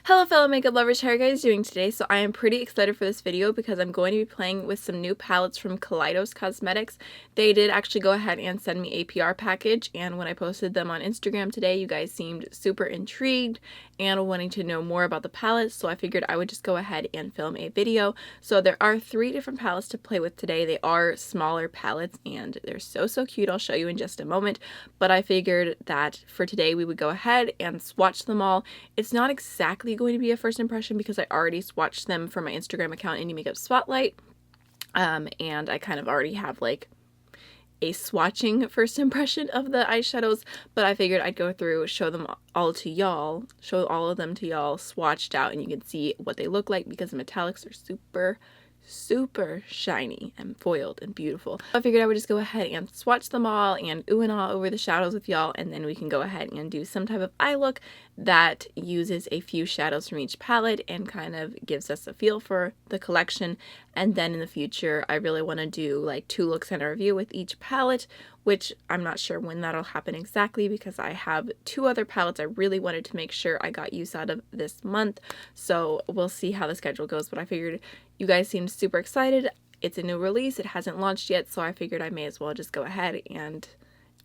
Hello fellow makeup lovers, how are you guys doing today? So I am pretty excited for this video because I'm going to be playing with some new palettes from Kaleidos Cosmetics. They did actually go ahead and send me a PR package, and when I posted them on Instagram today, you guys seemed super intrigued and wanting to know more about the palettes, so I figured I would just go ahead and film a video. So there are 3 different palettes to play with today. They are smaller palettes and they're so cute. I'll show you in just a moment, but I figured that for today we would go ahead and swatch them all. It's not exactly going to be a first impression because I already swatched them for my Instagram account, Indie Makeup Spotlight, and I kind of already have like a swatching first impression of the eyeshadows, but I figured I'd go through, show them all to y'all, show all of them to y'all swatched out, and you can see what they look like because the metallics are super shiny and foiled and beautiful. I figured I would just go ahead and swatch them all and ooh and ah over the shadows with y'all, and then we can go ahead and do some type of eye look that uses a few shadows from each palette and kind of gives us a feel for the collection. And then in the future I really want to do like 2 looks and a review with each palette, which I'm not sure when that'll happen exactly because I have 2 other palettes I really wanted to make sure I got use out of this month. So we'll see how the schedule goes, but I figured you guys seemed super excited. It's a new release, it hasn't launched yet, so I figured I may as well just go ahead and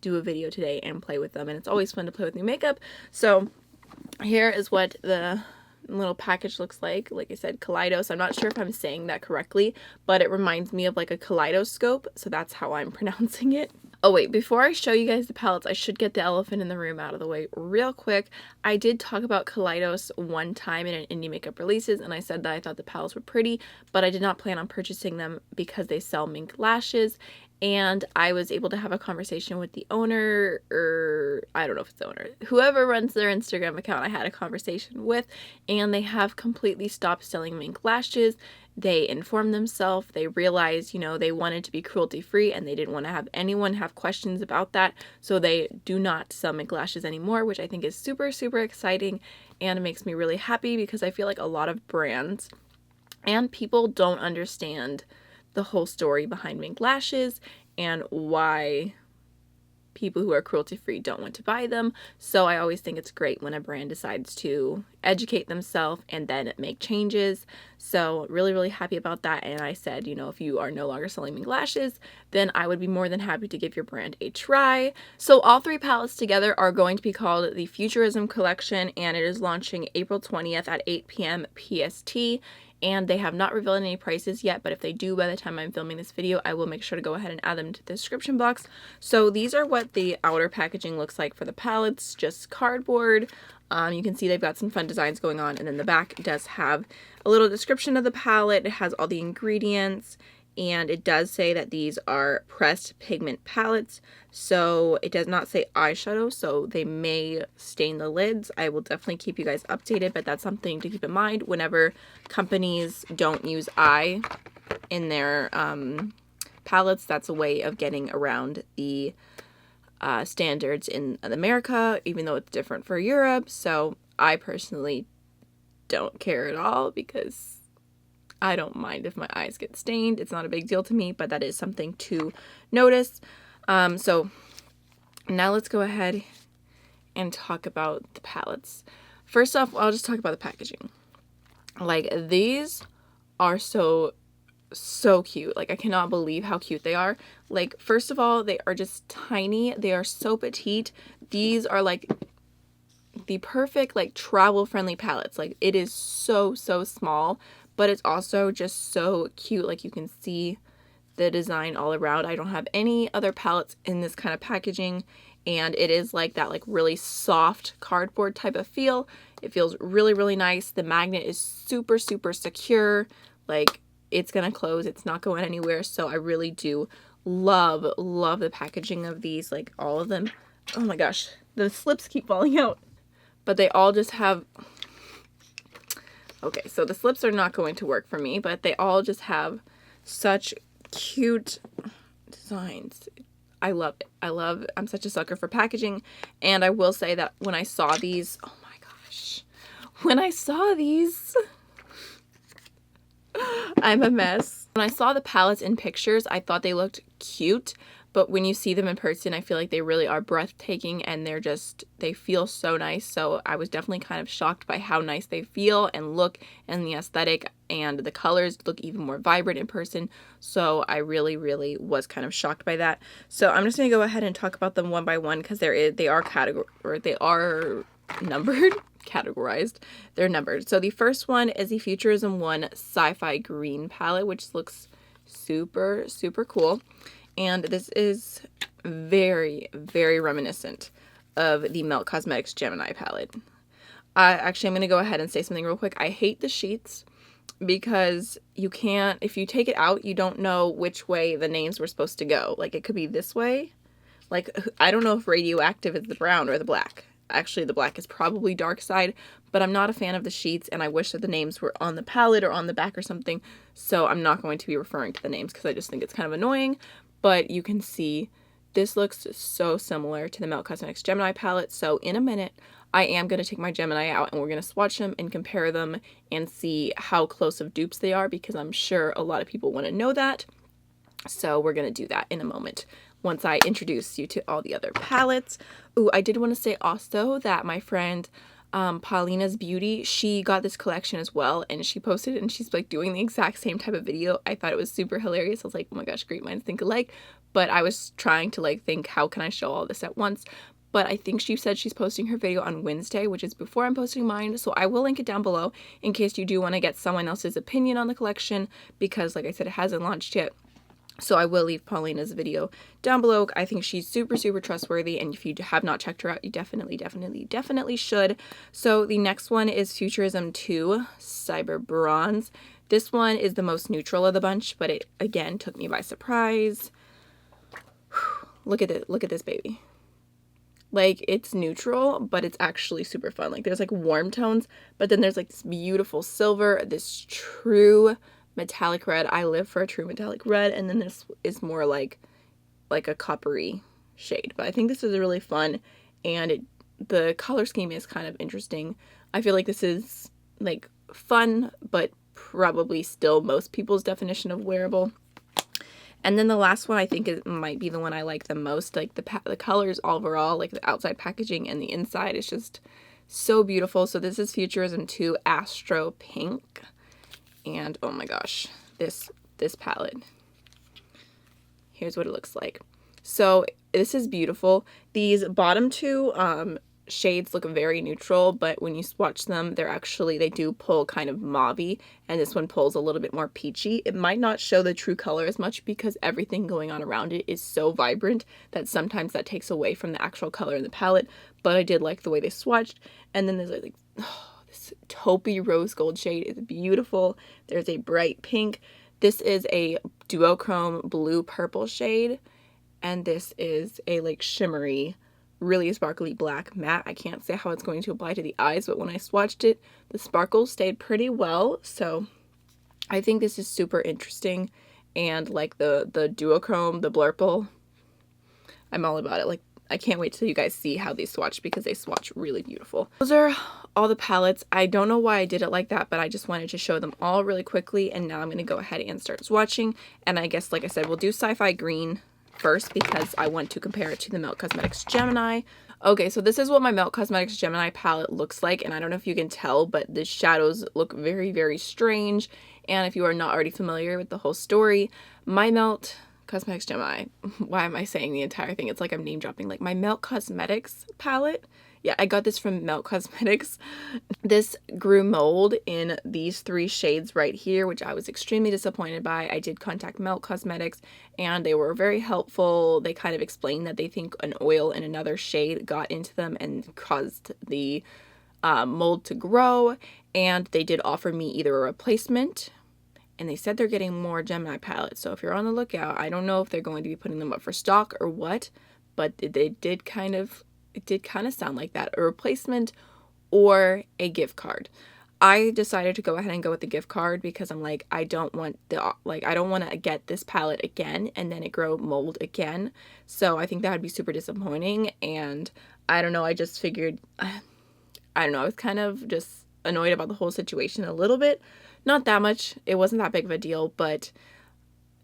do a video today and play with them. And it's always fun to play with new makeup. So here is what the little package looks like. Like I said, Kaleidos. I'm not sure if I'm saying that correctly, but it reminds me of like a kaleidoscope, so that's how I'm pronouncing it. Oh wait, before I show you guys the palettes, I should get the elephant in the room out of the way real quick. I did talk about Kaleidos one time in an Indie Makeup Releases, and I said that I thought the palettes were pretty, but I did not plan on purchasing them because they sell mink lashes. And I was able to have a conversation with the owner, or I don't know if it's the owner, whoever runs their Instagram account, I had a conversation with, and they have completely stopped selling mink lashes. They informed themselves, they realized, you know, they wanted to be cruelty free and they didn't want to have anyone have questions about that. So they do not sell mink lashes anymore, which I think is super exciting, and it makes me really happy because I feel like a lot of brands and people don't understand the whole story behind mink lashes and why people who are cruelty-free don't want to buy them. So I always think it's great when a brand decides to educate themselves and then make changes. So really happy about that. And I said, you know, if you are no longer selling mink lashes, then I would be more than happy to give your brand a try. So all 3 palettes together are going to be called the Futurism Collection, and it is launching April 20th at 8 p.m. PST. And they have not revealed any prices yet, but if they do by the time I'm filming this video, I will make sure to go ahead and add them to the description box. So these are what the outer packaging looks like for the palettes, just cardboard. You can see they've got some fun designs going on, and then the back does have a little description of the palette. It has all the ingredients, and it does say that these are pressed pigment palettes, so it does not say eyeshadow, so they may stain the lids. I will definitely keep you guys updated, but that's something to keep in mind whenever companies don't use eye in their palettes. That's a way of getting around the standards in America, even though it's different for Europe. So I personally don't care at all because I don't mind if my eyes get stained. It's not a big deal to me, but that is something to notice. So now let's go ahead and talk about the palettes. First off, I'll just talk about the packaging. Like, these are so cute. Like, I cannot believe how cute they are. Like, first of all, they are just tiny. They are so petite. These are like the perfect like travel friendly palettes. Like, it is so small, but it's also just so cute. Like, you can see the design all around. I don't have any other palettes in this kind of packaging, and it is like that like really soft cardboard type of feel. It feels really nice. The magnet is super secure. Like, it's gonna close, it's not going anywhere. So I really do love the packaging of these, like all of them. Oh my gosh, the slips keep falling out, but they all just have, okay, so the slips are not going to work for me, but they all just have such cute designs. I love it. I'm such a sucker for packaging. And I will say that when I saw these, oh my gosh, when I saw these, I'm a mess. When I saw the palettes in pictures, I thought they looked cute, but when you see them in person, I feel like they really are breathtaking, and they feel so nice. So I was definitely kind of shocked by how nice they feel and look, and the aesthetic, and the colors look even more vibrant in person. So I really, really was kind of shocked by that. So I'm just going to go ahead and talk about them one by one, because they are numbered. Categorized. They're numbered. So the first one is the Futurism 1 Sci-Fi Green palette, which looks super, super cool. And this is very, very reminiscent of the Melt Cosmetics Gemini palette. Actually, I'm going to go ahead and say something real quick. I hate the sheets because you can't, if you take it out, you don't know which way the names were supposed to go. Like, it could be this way. Like, I don't know if radioactive is the brown or the black. Actually, the black is probably dark side, but I'm not a fan of the sheets, and I wish that the names were on the palette or on the back or something, so I'm not going to be referring to the names because I just think it's kind of annoying. But you can see this looks so similar to the Melt Cosmetics Gemini palette, so in a minute, I am going to take my Gemini out and we're going to swatch them and compare them and see how close of dupes they are, because I'm sure a lot of people want to know that. So we're going to do that in a moment, once I introduce you to all the other palettes. Ooh, I did want to say also that my friend Paulina's Beauty, she got this collection as well, and she posted it, and she's like doing the exact same type of video. I thought it was super hilarious. I was like, oh my gosh, great minds think alike. But I was trying to like think, how can I show all this at once? But I think she said she's posting her video on Wednesday, which is before I'm posting mine. So I will link it down below in case you do want to get someone else's opinion on the collection, because like I said, it hasn't launched yet. So I will leave Paulina's video down below. I think she's super, super trustworthy, and if you have not checked her out, you definitely should. So the next one is Futurism 2 Cyber Bronze. This one is the most neutral of the bunch, but it, again, took me by surprise. Look at it. Look at this baby. Like, it's neutral, but it's actually super fun. Like, there's, like, warm tones, but then there's, like, this beautiful silver, this true metallic red. I live for a true metallic red, and then this is more like a coppery shade. But I think this is really fun, and the color scheme is kind of interesting. I feel like this is like fun, but probably still most people's definition of wearable. And then the last one, I think it might be the one I like the most. Like the colors overall, like the outside packaging and the inside is just so beautiful. So this is Futurism 2 Astro Pink. And oh my gosh, this palette. Here's what it looks like. So this is beautiful. These bottom two shades look very neutral, but when you swatch them, they do pull kind of mauvey, and this one pulls a little bit more peachy. It might not show the true color as much because everything going on around it is so vibrant that sometimes that takes away from the actual color in the palette, but I did like the way they swatched. And then there's like, oh, this taupey rose gold shade is beautiful. There's a bright pink. This is a duochrome blue purple shade, and this is a like shimmery, really sparkly black matte. I can't say how it's going to apply to the eyes, but when I swatched it, the sparkles stayed pretty well. So I think this is super interesting, and like the duochrome, the blurple, I'm all about it. Like, I can't wait till you guys see how they swatch, because they swatch really beautiful. Those are all the palettes. I don't know why I did it like that, but I just wanted to show them all really quickly, and now I'm going to go ahead and start swatching. And I guess, like I said, we'll do Sci-Fi Green first because I want to compare it to the Melt Cosmetics Gemini. Okay, so this is what my Melt Cosmetics Gemini palette looks like, and I don't know if you can tell, but the shadows look very, very strange. And if you are not already familiar with the whole story, my Melt Cosmetics Gemini, why am I saying the entire thing? It's like I'm name dropping. Like, my Melt Cosmetics palette, yeah, I got this from Melt Cosmetics. This grew mold in these 3 shades right here, which I was extremely disappointed by. I did contact Melt Cosmetics, and they were very helpful. They kind of explained that they think an oil in another shade got into them and caused the mold to grow, and they did offer me either a replacement, and they said they're getting more Gemini palettes. So if you're on the lookout, I don't know if they're going to be putting them up for stock or what, but it did kind of sound like that, a replacement or a gift card. I decided to go ahead and go with the gift card because I'm like, I don't want to get this palette again and then it grow mold again. So I think that would be super disappointing, and I don't know, I just figured, I don't know, I was kind of just annoyed about the whole situation a little bit. Not that much. It wasn't that big of a deal, but,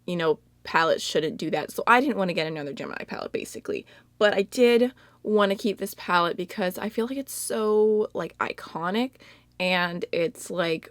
you know, palettes shouldn't do that. So I didn't want to get another Gemini palette basically. But I did want to keep this palette because I feel like it's so like iconic, and it's like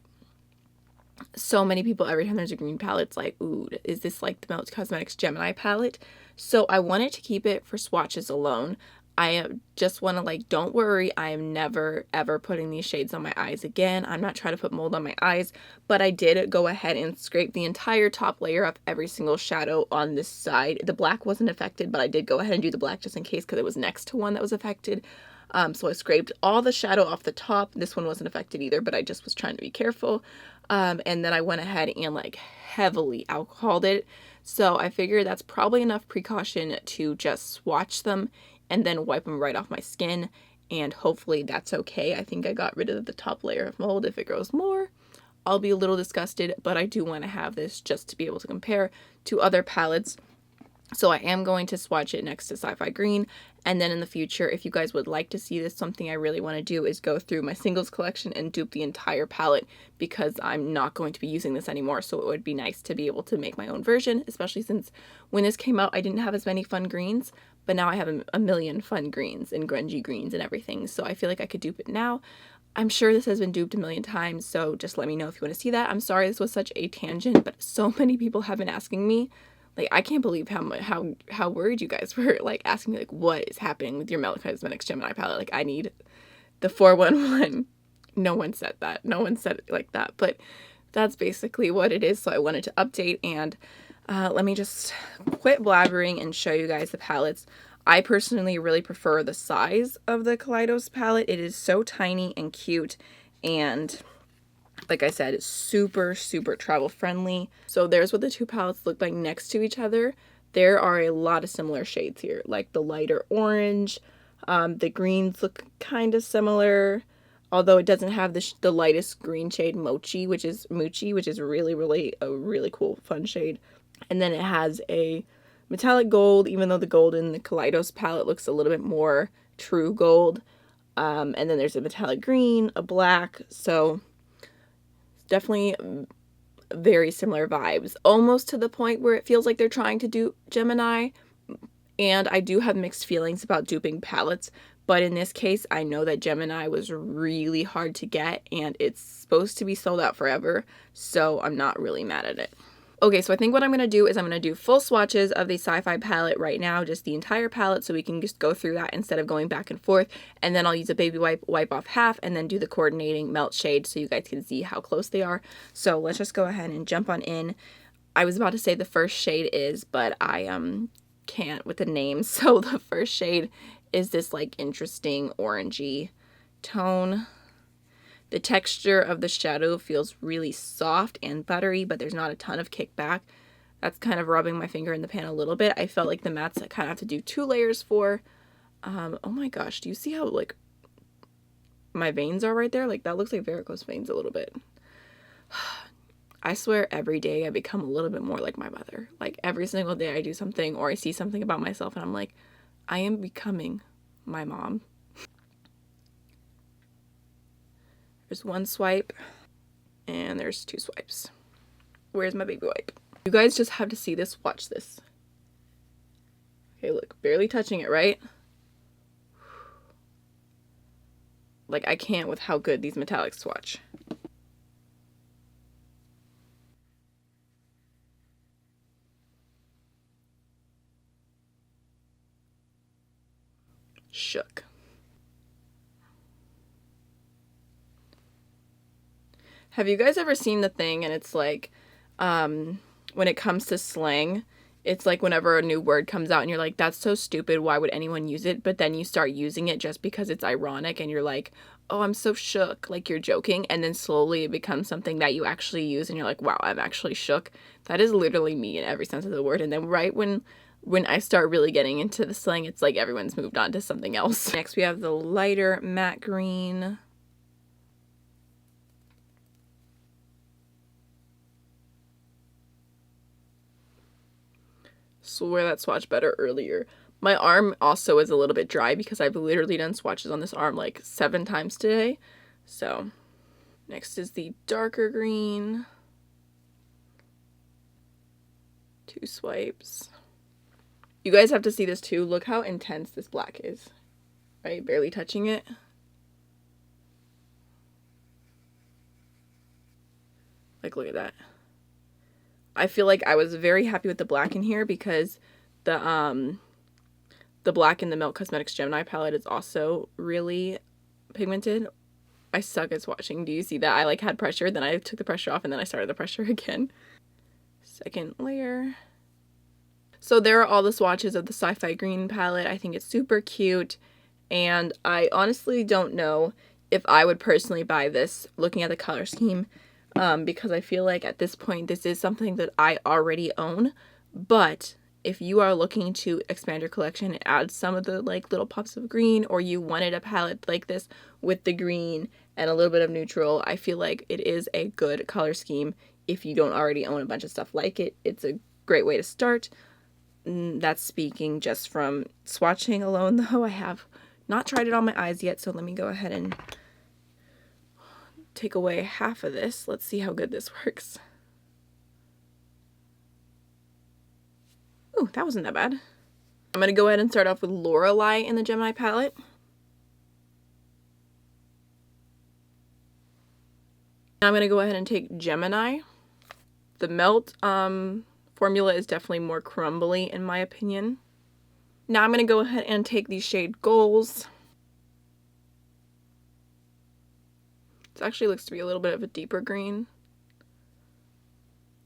so many people, every time there's a green palette, it's like, ooh, is this like the Melt Cosmetics Gemini palette? So I wanted to keep it for swatches alone. I just want to like, don't worry, I am never ever putting these shades on my eyes again. I'm not trying to put mold on my eyes, but I did go ahead and scrape the entire top layer of every single shadow on this side. The black wasn't affected, but I did go ahead and do the black just in case because it was next to one that was affected. So I scraped all the shadow off the top. This one wasn't affected either, but I just was trying to be careful. And then I went ahead and like heavily alcoholed it. So I figured that's probably enough precaution to just swatch them and then wipe them right off my skin. And hopefully that's okay. I think I got rid of the top layer of mold. If it grows more, I'll be a little disgusted, but I do want to have this just to be able to compare to other palettes. So I am going to swatch it next to Sci-Fi Green. And then in the future, if you guys would like to see this, something I really want to do is go through my singles collection and dupe the entire palette, because I'm not going to be using this anymore. So it would be nice to be able to make my own version, especially since when this came out, I didn't have as many fun greens, but now I have a million fun greens and grungy greens and everything. So I feel like I could dupe it now. I'm sure this has been duped a million times, so just let me know if you want to see that. I'm sorry this was such a tangent, but so many people have been asking me. Like, I can't believe how worried you guys were, like, asking me, like, what is happening with your Melt Cosmetics Gemini palette? Like, I need the 411. No one said that. No one said it like that. But that's basically what it is. So I wanted to update, and let me just quit blabbering and show you guys the palettes. I personally really prefer the size of the Kaleidos palette. It is so tiny and cute, and like I said, it's super, super travel friendly. So there's what the two palettes look like next to each other. There are a lot of similar shades here, like the lighter orange. The greens look kind of similar, although it doesn't have the lightest green shade, Mochi, which is really, really a really cool, fun shade. And then it has a metallic gold, even though the gold in the Kaleidos palette looks a little bit more true gold. And then there's a metallic green, a black, so definitely very similar vibes, almost to the point where it feels like they're trying to do Gemini. And I do have mixed feelings about duping palettes, but in this case, I know that Gemini was really hard to get, and it's supposed to be sold out forever, so I'm not really mad at it. Okay, so I think what I'm going to do is I'm going to do full swatches of the Sci-Fi palette right now, just the entire palette, so we can just go through that instead of going back and forth. And then I'll use a baby wipe off half, and then do the coordinating melt shade so you guys can see how close they are. So let's just go ahead and jump on in. I was about to say the first shade is, but I can't with the name. So the first shade is this like interesting orangey tone. The texture of the shadow feels really soft and buttery, but there's not a ton of kickback. That's kind of rubbing my finger in the pan a little bit. I felt like the mattes I kind of have to do 2 layers for. Oh my gosh, do you see how like my veins are right there? Like that looks like varicose veins a little bit. I swear every day I become a little bit more like my mother. Like every single day I do something or I see something about myself and I'm like, I am becoming my mom. There's 1 swipe, and there's 2 swipes. Where's my baby wipe? You guys just have to see this. Watch this. Okay, look, barely touching it, right? Like, I can't with how good these metallics swatch. Shook. Have you guys ever seen the thing and it's like, when it comes to slang, it's like whenever a new word comes out and you're like, that's so stupid, why would anyone use it? But then you start using it just because it's ironic and you're like, oh, I'm so shook, like you're joking. And then slowly it becomes something that you actually use and you're like, wow, I'm actually shook. That is literally me in every sense of the word. And then right when I start really getting into the slang, it's like everyone's moved on to something else. Next we have the lighter matte green. Swear that swatch better earlier. My arm also is a little bit dry because I've literally done swatches on this arm like 7 times today. So next is the darker green. 2 swipes. You guys have to see this too. Look how intense this black is. Right? Barely touching it. Like, look at that. I feel like I was very happy with the black in here because the black in the Milk Cosmetics Gemini palette is also really pigmented. I suck at swatching. Do you see that? I like had pressure, then I took the pressure off, and then I started the pressure again. Second layer. So there are all the swatches of the Sci-Fi green palette. I think it's super cute, and I honestly don't know if I would personally buy this looking at the color scheme, because I feel like at this point this is something that I already own. But if you are looking to expand your collection and add some of the like little pops of green, or you wanted a palette like this with the green and a little bit of neutral, I feel like it is a good color scheme. If you don't already own a bunch of stuff like it, it's a great way to start. That's speaking just from swatching alone, though. I have not tried it on my eyes yet, so let me go ahead and take away half of this. Let's see how good this works. Ooh, that wasn't that bad. I'm going to go ahead and start off with Lorelei in the Gemini palette. Now I'm going to go ahead and take Gemini. The Melt formula is definitely more crumbly in my opinion. Now I'm going to go ahead and take the shade Goals. This actually looks to be a little bit of a deeper green.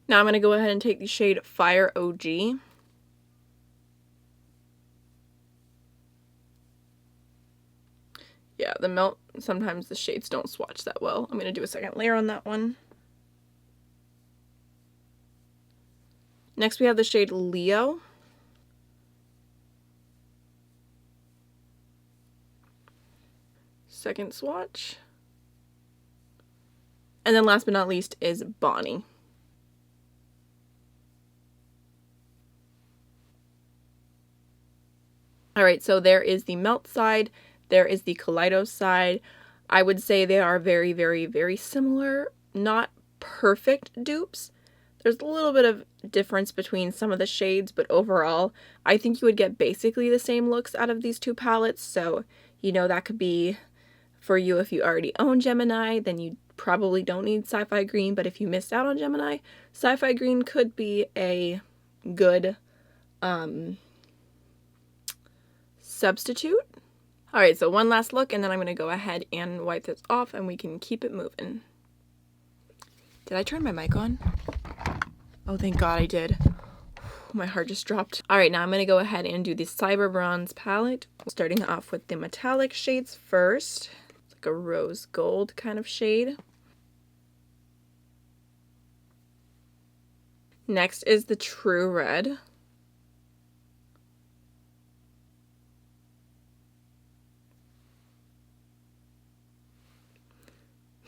Now I'm going to go ahead and take the shade Fire OG. Yeah, the Melt, sometimes the shades don't swatch that well. I'm going to do a second layer on that one. Next we have the shade Leo. Second swatch. And then last but not least is Bonnie. Alright, so there is the Melt side, there is the Kaleidos side. I would say they are very, very, very similar. Not perfect dupes. There's a little bit of difference between some of the shades, but overall, I think you would get basically the same looks out of these two palettes. So, you know, that could be for you if you already own Gemini, then you probably don't need Sci-Fi Green. But if you missed out on Gemini, Sci-Fi Green could be a good substitute. Alright, so one last look, and then I'm going to go ahead and wipe this off, and we can keep it moving. Did I turn my mic on? Oh, thank God I did. My heart just dropped. Alright, now I'm going to go ahead and do the Cyber Bronze palette. Starting off with the metallic shades first. It's like a rose gold kind of shade. Next is the True Red.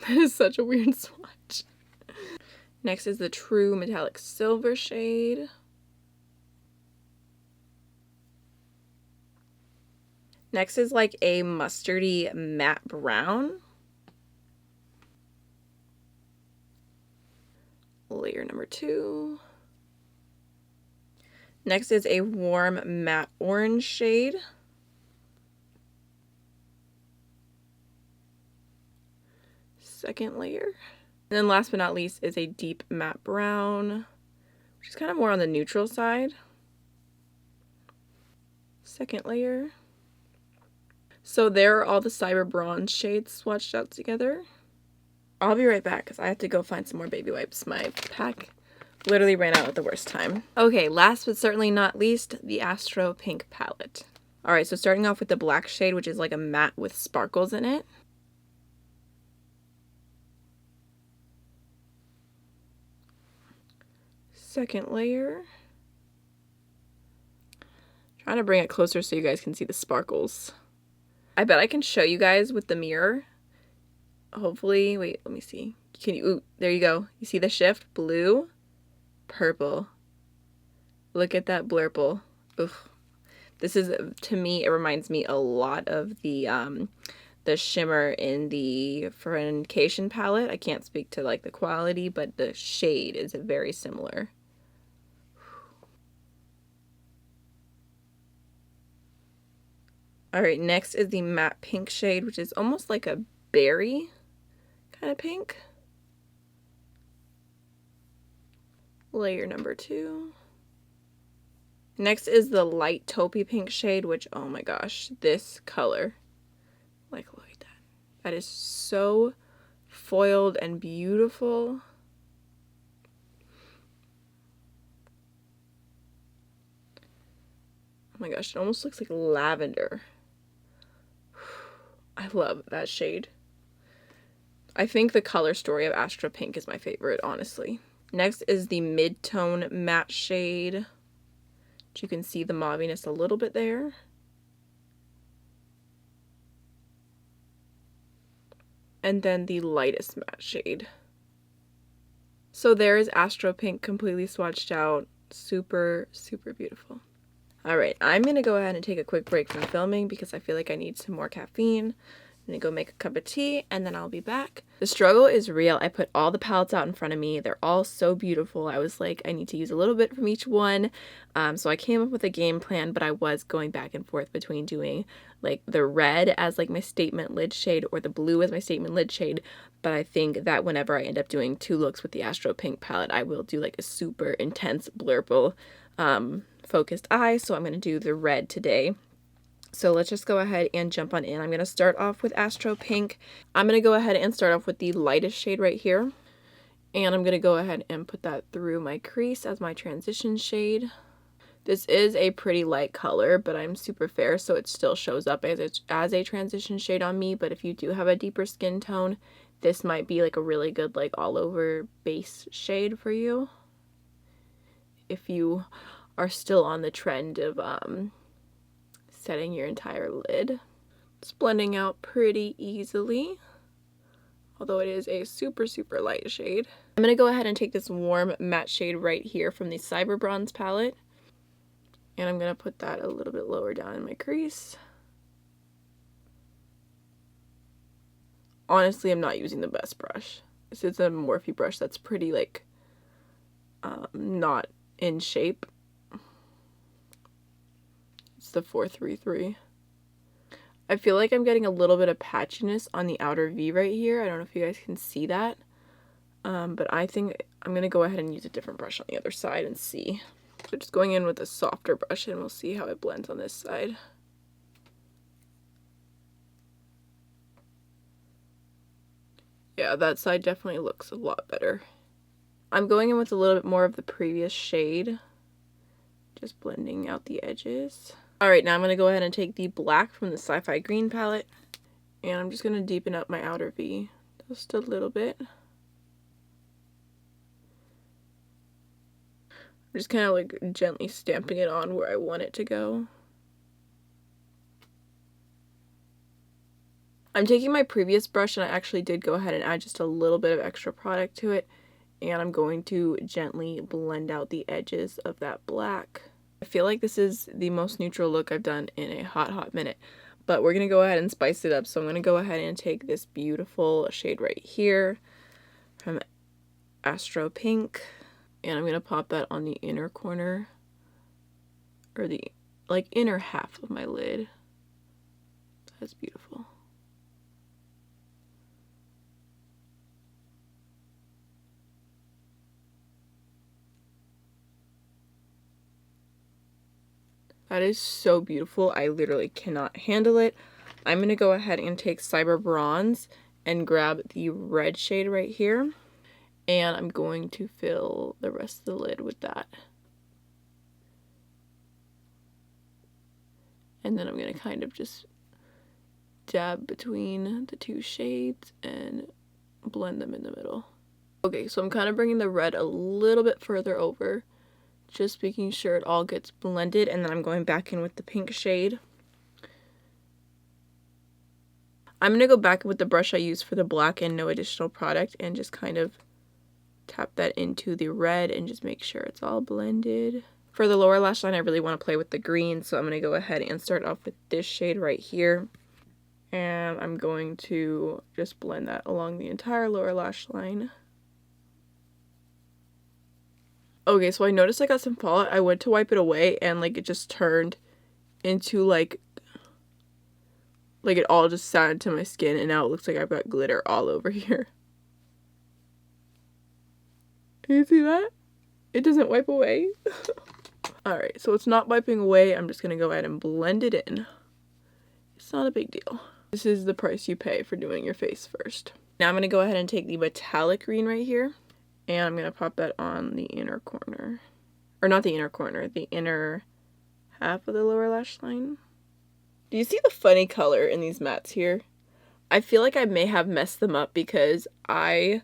That is such a weird swatch. Next is the True Metallic Silver shade. Next is like a mustardy matte brown. Layer number 2. Next is a warm matte orange shade. Second layer. And then last but not least is a deep matte brown, which is kind of more on the neutral side. Second layer. So there are all the Cyber Bronze shades swatched out together. I'll be right back because I have to go find some more baby wipes. My pack literally ran out at the worst time. Okay, last but certainly not least, the Astro Pink palette. Alright, so starting off with the black shade, which is like a matte with sparkles in it. Second layer. Trying to bring it closer so you guys can see the sparkles. I bet I can show you guys with the mirror. Hopefully, wait, let me see. Can you, ooh, there you go. You see the shift? Blue, purple. Look at that blurple. Oof. This is, to me, it reminds me a lot of the shimmer in the Fornication palette. I can't speak to like the quality, but the shade is very similar. Alright, next is the matte pink shade, which is almost like a berry kind of pink. Layer number 2. Next is the light taupey pink shade, which, oh my gosh, this color. Like, look at that. That is so foiled and beautiful. Oh my gosh, it almost looks like lavender. I love that shade. I think the color story of Astro Pink is my favorite, honestly. Next is the mid-tone matte shade. You can see the mauviness a little bit there. And then the lightest matte shade. So there is Astro Pink completely swatched out. Super, super beautiful. Alright, I'm going to go ahead and take a quick break from filming because I feel like I need some more caffeine. I'm going to go make a cup of tea and then I'll be back. The struggle is real. I put all the palettes out in front of me. They're all so beautiful. I was like, I need to use a little bit from each one. So I came up with a game plan, but I was going back and forth between doing like the red as like my statement lid shade or the blue as my statement lid shade. But I think that whenever I end up doing 2 looks with the Astro Pink palette, I will do like a super intense blurple focused eye. So I'm going to do the red today. So let's just go ahead and jump on in. I'm going to start off with Astro Pink. I'm going to go ahead and start off with the lightest shade right here. And I'm going to go ahead and put that through my crease as my transition shade. This is a pretty light color, but I'm super fair, so it still shows up as a transition shade on me. But if you do have a deeper skin tone, this might be like a really good like all over base shade for you. If you are still on the trend of setting your entire lid. It's blending out pretty easily, although it is a super, super light shade. I'm going to go ahead and take this warm matte shade right here from the Cyber Bronze palette, and I'm going to put that a little bit lower down in my crease. Honestly, I'm not using the best brush. This is a Morphe brush that's pretty like not in shape. It's the 433. I feel like I'm getting a little bit of patchiness on the outer V right here. I don't know if you guys can see that. But I think I'm going to go ahead and use a different brush on the other side and see. So just going in with a softer brush and we'll see how it blends on this side. Yeah, that side definitely looks a lot better. I'm going in with a little bit more of the previous shade. Just blending out the edges. Alright, now I'm going to go ahead and take the black from the Sci-Fi green palette. And I'm just going to deepen up my outer V just a little bit. I'm just kind of like gently stamping it on where I want it to go. I'm taking my previous brush and I actually did go ahead and add just a little bit of extra product to it. And I'm going to gently blend out the edges of that black. I feel like this is the most neutral look I've done in a hot minute, but we're going to go ahead and spice it up. So I'm going to go ahead and take this beautiful shade right here from Astro Pink, and I'm going to pop that on the inner corner, or the like inner half of my lid. That's beautiful. That is so beautiful. I literally cannot handle it. I'm going to go ahead and take Cyber Bronze and grab the red shade right here. And I'm going to fill the rest of the lid with that. And then I'm going to kind of just dab between the 2 shades and blend them in the middle. Okay, so I'm kind of bringing the red a little bit further over. Just making sure it all gets blended, and then I'm going back in with the pink shade. I'm going to go back with the brush I used for the black and no additional product and just kind of tap that into the red and just make sure it's all blended. For the lower lash line, I really want to play with the green, so I'm going to go ahead and start off with this shade right here. And I'm going to just blend that along the entire lower lash line. Okay, so I noticed I got some fallout. I went to wipe it away and like it just turned into like Like, it all just sat into my skin, and now it looks like I've got glitter all over here. Can you see that? It doesn't wipe away. Alright, so it's not wiping away. I'm just going to go ahead and blend it in. It's not a big deal. This is the price you pay for doing your face first. Now I'm going to go ahead and take the metallic green right here, and I'm going to pop that on the inner corner. Or not the inner corner, the inner half of the lower lash line. Do you see the funny color in these mattes here? I feel like I may have messed them up because I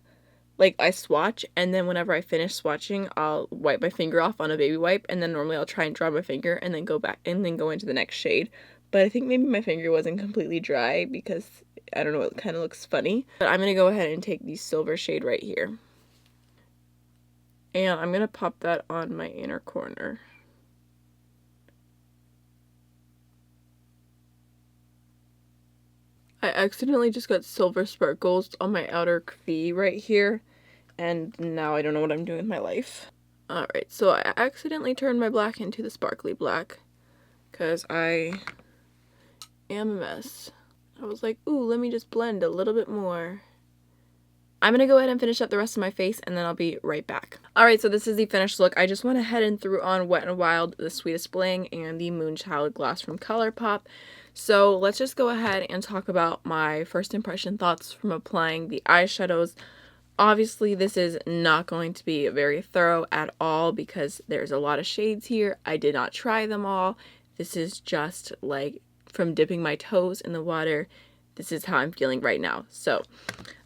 swatch, and then whenever I finish swatching, I'll wipe my finger off on a baby wipe, and then normally I'll try and dry my finger and then go back and then go into the next shade. But I think maybe my finger wasn't completely dry because, I don't know, it kind of looks funny. But I'm going to go ahead and take the silver shade right here. And I'm going to pop that on my inner corner. I accidentally just got silver sparkles on my outer V right here, and now I don't know what I'm doing with my life. Alright, so I accidentally turned my black into the sparkly black, because I am a mess. I was like, ooh, let me just blend a little bit more. I'm going to go ahead and finish up the rest of my face, and then I'll be right back. Alright, so this is the finished look. I just went ahead and threw on Wet n Wild, the Sweetest Bling, and the Moonchild Gloss from ColourPop. So let's just go ahead and talk about my first impression thoughts from applying the eyeshadows. Obviously, this is not going to be very thorough at all because there's a lot of shades here. I did not try them all. This is just like from dipping my toes in the water. This is how I'm feeling right now. So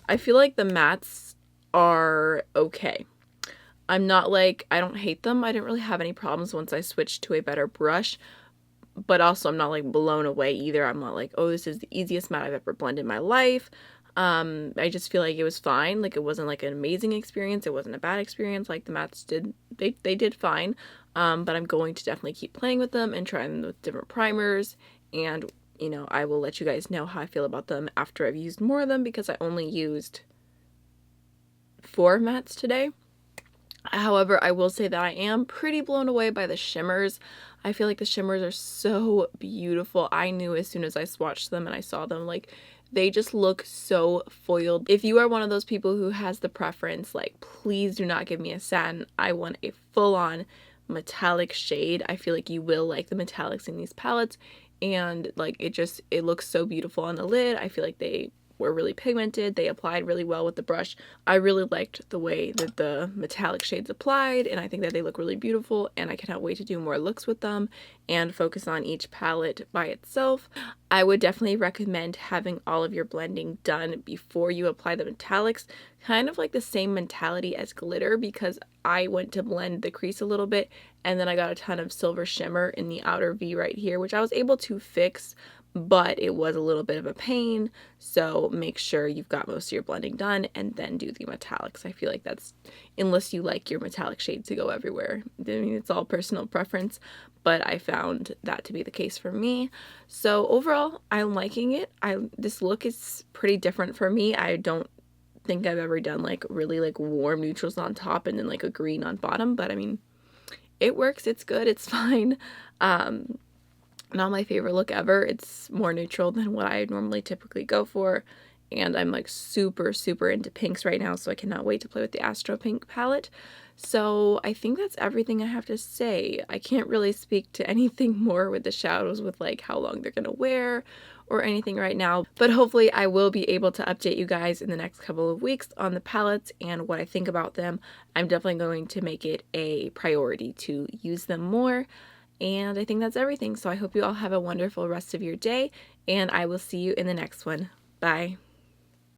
I feel like the mattes are okay. I don't hate them. I didn't really have any problems once I switched to a better brush. But also, I'm not, like, blown away either. I'm not like, oh, this is the easiest matte I've ever blended in my life. I just feel like it was fine. Like, it wasn't, like, an amazing experience. It wasn't a bad experience. Like, the mattes they did fine. But I'm going to definitely keep playing with them and trying them with different primers. And, you know, I will let you guys know how I feel about them after I've used more of them because I only used 4 mattes today. However, I will say that I am pretty blown away by the shimmers. I feel like the shimmers are so beautiful. I knew as soon as I swatched them and I saw them, like, they just look so foiled. If you are one of those people who has the preference, like, please do not give me a satin. I want a full-on metallic shade. I feel like you will like the metallics in these palettes, and, like, it looks so beautiful on the lid. I feel like they were really pigmented. They applied really well with the brush. I really liked the way that the metallic shades applied, and I think that they look really beautiful, and I cannot wait to do more looks with them and focus on each palette by itself. I would definitely recommend having all of your blending done before you apply the metallics, kind of like the same mentality as glitter, because I went to blend the crease a little bit and then I got a ton of silver shimmer in the outer V right here, which I was able to fix, but it was a little bit of a pain. So make sure you've got most of your blending done and then do the metallics. I feel like that's, unless you like your metallic shade to go everywhere. I mean, it's all personal preference, but I found that to be the case for me. So overall, I'm liking it. This look is pretty different for me. I don't think I've ever done like really like warm neutrals on top and then like a green on bottom, but I mean, it works. It's good. It's fine. Not my favorite look ever. It's more neutral than what I normally typically go for, and I'm like super into pinks right now, so I cannot wait to play with the Astro pink palette. So I think that's everything I have to say. I can't really speak to anything more with the shadows, with like how long they're gonna wear or anything right now, but hopefully I will be able to update you guys in the next couple of weeks on the palettes and what I think about them. I'm definitely going to make it a priority to use them more. And I think that's everything. So I hope you all have a wonderful rest of your day, and I will see you in the next one. Bye.